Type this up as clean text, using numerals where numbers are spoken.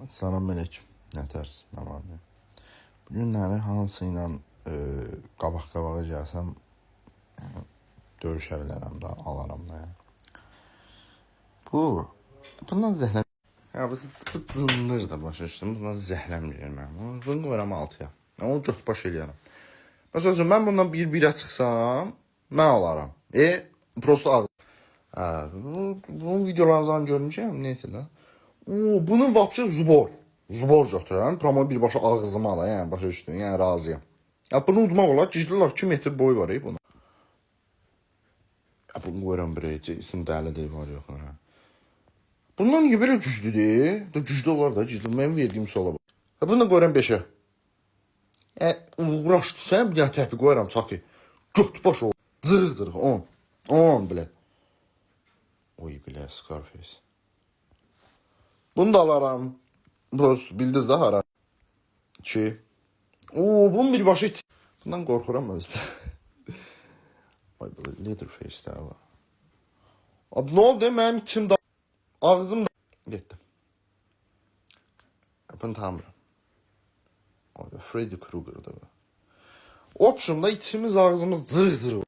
Salam aleyküm. Nə tərsin? Nə var ne? Bu günləri hansı ilə qabaq-qabağa gəlsəm döyüşə bilərəm də, alaram da. Bundan zəhləm. Ya bu cındır da başa düşdüm. Bundan zəhləm mən. Bunu qoyuram altıya. Onu göt baş eləyərəm. Məsələn, mən bundan bir çıxsam, mən alaram. Prosto ağ. Bunun videolarınızdan görmüşəm, neyse də. Bunun vapşı zubor. Zubor götürürəm. Promo birbaşa ağzıma ala, yəni başa düşdün, yəni razıyam. Ya bunu udmaq olar, gizlilər 2 metr boyu var bunu. Ya bunu qoyuram buraya, isim dəli deyil var yox. Bundan niyə belə güclüdür? Da güclü olar da, güclü. Mənim verdiyim sola bax. Bunu da qoyuram 5-ə. Uğraşdırsan, bir dənə təpi qoyuram, çakı. Göt baş ol. Zırıq-zırıq, 10. 10 bilə. Oy bilə, Scarface. Bunu da alaram. Bildiniz də hara. 2. Bunun bir başı. Bundan qorxuram özdə. Ay belə Leatherface də var. Abi nə oldu? Mənim içim da ağzım da getdi. Bunu tanımıram. Freddy Krueger'da var. Option'da içimiz ağzımız zırıq-zırıq.